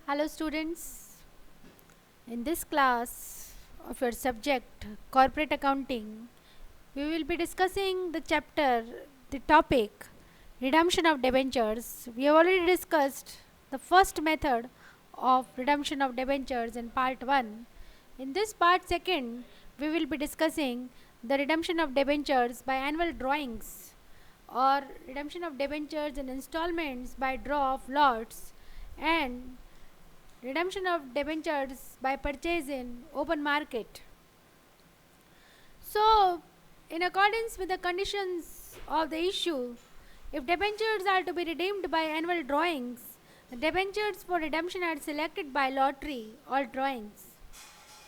Hello students, in this class of your subject corporate accounting, we will be discussing the topic redemption of debentures. We have already discussed the first method of redemption of debentures in part 1. In this part 2, we will be discussing the redemption of debentures by annual drawings or redemption of debentures in installments by draw of lots and redemption of debentures by purchase in open market. So, in accordance with the conditions of the issue, if debentures are to be redeemed by annual drawings, the debentures for redemption are selected by lottery or drawings.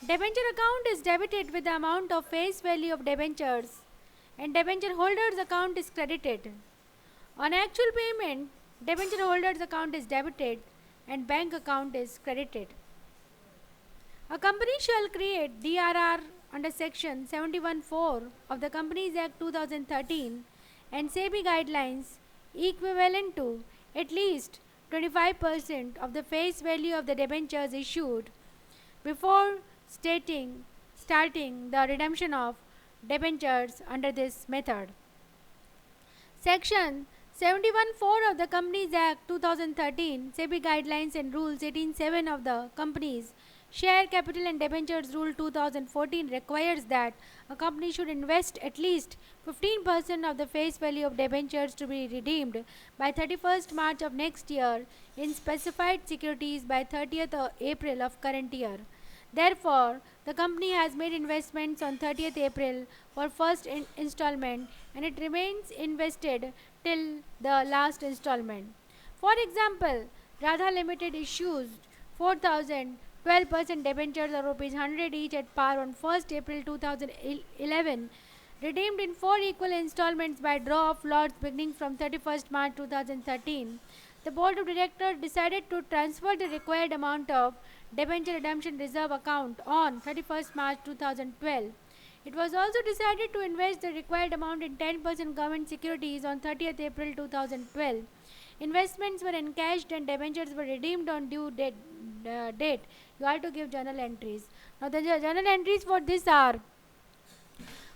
Debenture account is debited with the amount of face value of debentures and debenture holder's account is credited. On actual payment, debenture holder's account is debited and bank account is credited. A company shall create DRR under Section 71(4) of the Companies Act 2013 and SEBI guidelines equivalent to at least 25% of the face value of the debentures issued before starting the redemption of debentures under this method. Section 71(4) of the Companies Act 2013, SEBI Guidelines and Rules 18(7) of the Companies Share Capital and Debentures Rule 2014 requires that a company should invest at least 15% of the face value of debentures to be redeemed by 31st March of next year in specified securities by 30th April of current year. Therefore, the company has made investments on 30th April for first installment and it remains invested till the last installment. For example, Radha Limited issues 4,000 12% debentures of rupees 100 each at par on 1st April 2011, redeemed in 4 equal installments by draw of lots beginning from 31st March 2013. The Board of Directors decided to transfer the required amount of debenture redemption reserve account on 31st March 2012. It was also decided to invest the required amount in 10% government securities on 30th April 2012. Investments were encashed and debentures were redeemed on due date. You have to give journal entries. Now, the journal entries for this are,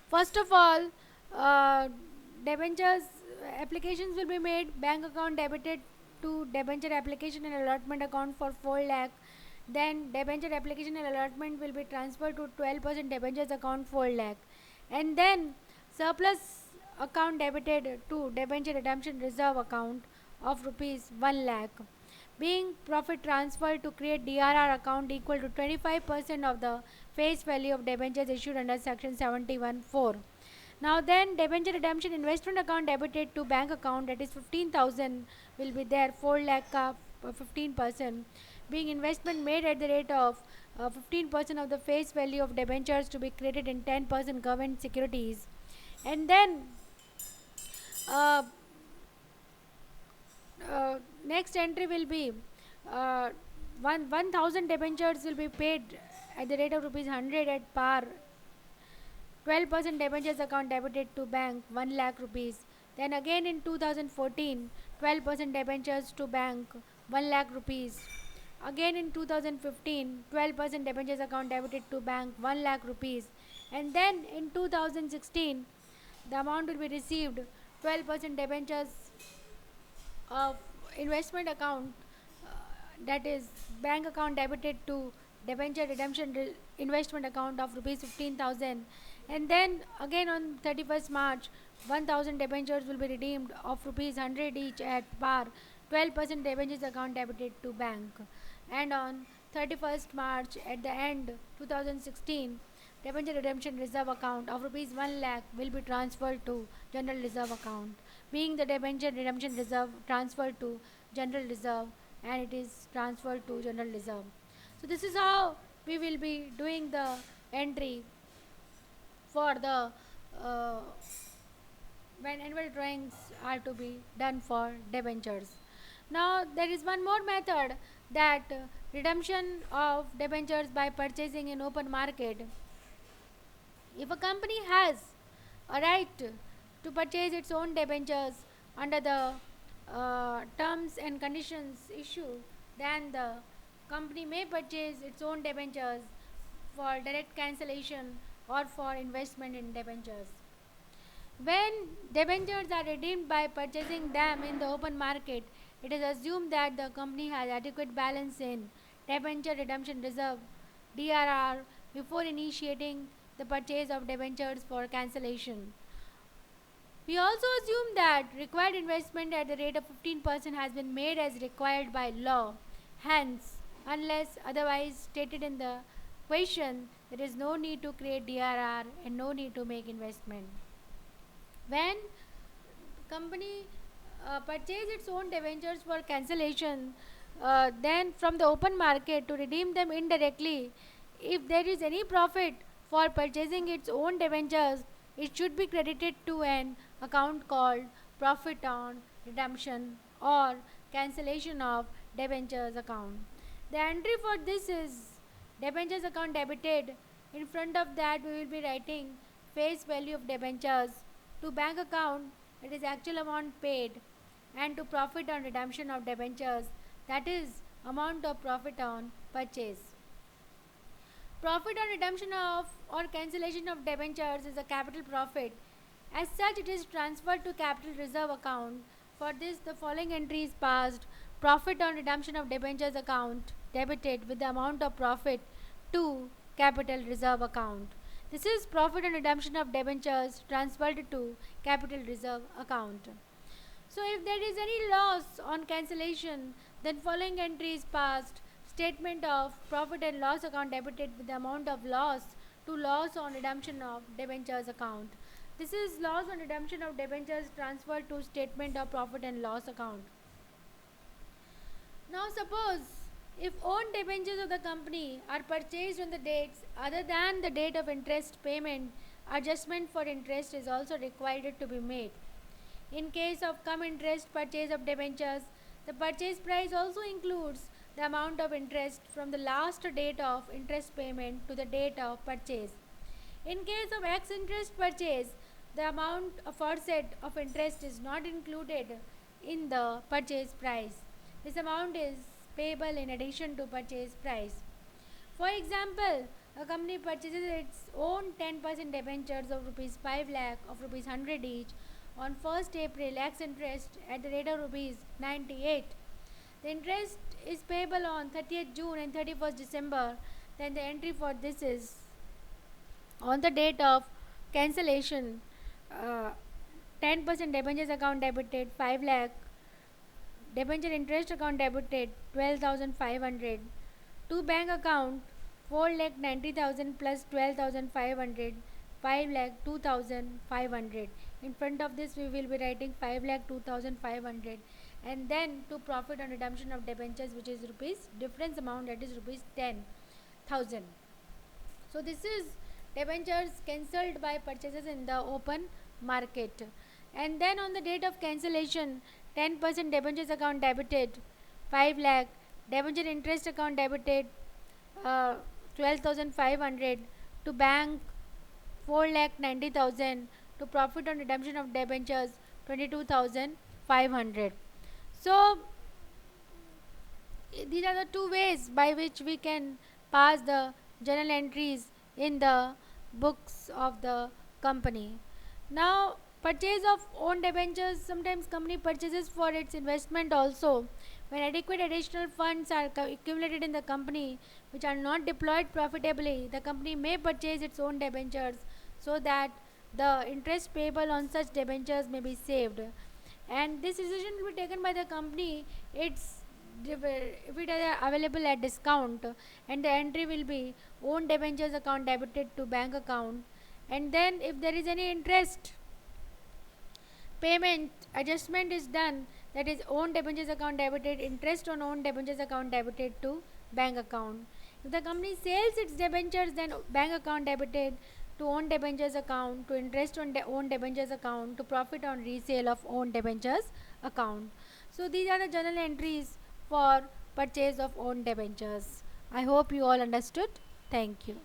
first of all, debentures applications will be made. Bank account debited to debenture application and allotment account for 4 lakh. Then debenture application and allotment will be transferred to 12% debentures account 4 lakh. And then surplus account debited to debenture redemption reserve account of rupees 1 lakh. Being profit transferred to create DRR account equal to 25% of the face value of debentures issued under section 71(4). Now then, debenture redemption investment account debited to bank account, that is 15,000 will be there, 4 lakh ka 15%, being investment made at the rate of 15% of the face value of debentures to be credited in 10% government securities. And then uh, next entry will be 1,000 debentures will be paid at the rate of rupees 100 at par. 12% debentures account debited to bank 1 lakh rupees. Then again in 2014, 12% debentures to bank 1 lakh rupees. Again in 2015, 12% debentures account debited to bank 1 lakh rupees. And then in 2016, the amount will be received 12% debentures of investment account, that is bank account debited to debenture redemption investment account of rupees 15,000. And then again on 31st March, 1,000 debentures will be redeemed of rupees 100 each at par. 12% debentures account debited to bank. And on 31st March at the end 2016, debenture redemption reserve account of rupees 1 lakh will be transferred to general reserve account, being the debenture redemption reserve transferred to general reserve and it is transferred to general reserve. So this is how we will be doing the entry for the uh, when annual drawings are to be done for debentures. Now there is one more method, that redemption of debentures by purchasing in open market. If a company has a right to purchase its own debentures under the terms and conditions issue, then the company may purchase its own debentures for direct cancellation or for investment in debentures. When debentures are redeemed by purchasing them in the open market, it is assumed that the company has adequate balance in debenture redemption reserve (DRR) before initiating the purchase of debentures for cancellation. We also assume that required investment at the rate of 15% has been made as required by law. Hence, unless otherwise stated in the question, there is no need to create DRR and no need to make investment. When company purchase its own debentures for cancellation, then from the open market to redeem them indirectly, if there is any profit for purchasing its own debentures, it should be credited to an account called profit on redemption or cancellation of debentures account. The entry for this is debentures account debited. In front of that, we will be writing face value of debentures. To bank account, it is actual amount paid, and to profit on redemption of debentures, that is amount of profit on purchase. Profit on redemption of or cancellation of debentures is a capital profit. As such, it is transferred to capital reserve account. For this, the following entry is passed: profit on redemption of debentures account debited with the amount of profit to capital reserve account. This is profit on redemption of debentures transferred to capital reserve account. So if there is any loss on cancellation, then following entry is passed: statement of profit and loss account debited with the amount of loss to loss on redemption of debentures account. This is loss on redemption of debentures transferred to statement of profit and loss account. Now suppose if owned debentures of the company are purchased on the dates other than the date of interest payment, adjustment for interest is also required to be made. In case of cum interest purchase of debentures, the purchase price also includes the amount of interest from the last date of interest payment to the date of purchase. In case of ex interest purchase, the amount aforesaid of interest is not included in the purchase price. This amount is payable in addition to purchase price. For example, a company purchases its own 10% debentures of rupees 5 lakh of rupees 100 each on 1st April ex interest at the rate of rupees 98. The interest is payable on 30th June and 31st December. Then the entry for this is on the date of cancellation, 10% debentures account debited 5 lakh, debenture interest account debited 12,500, to bank account 4 lakh 90,000 plus 12,500, 5 lakh 2,500. In front of this we will be writing 5 lakh 2,500, and then to profit on redemption of debentures, which is rupees difference amount, that is rupees 10,000. So this is debentures cancelled by purchases in the open market. And then on the date of cancellation, 10% debentures account debited 5 lakh, debenture interest account debited 12,500, to bank 4 lakh 90,000, to profit on redemption of debentures 22,500. So these are the two ways by which we can pass the journal entries in the books of the company. Now, purchase of own debentures, sometimes company purchases for its investment also. When adequate additional funds are accumulated in the company which are not deployed profitably, the company may purchase its own debentures so that the interest payable on such debentures may be saved. And this decision will be taken by the company if it is available at discount, and the entry will be own debentures account debited to bank account. And then if there is any interest payment adjustment is done, that is own debentures account debited, interest on own debentures account debited to bank account. If the company sells its debentures, then bank account debited to own debentures account, to interest on own debentures account, to profit on resale of own debentures account. So these are the journal entries for purchase of own debentures. I hope you all understood. Thank you.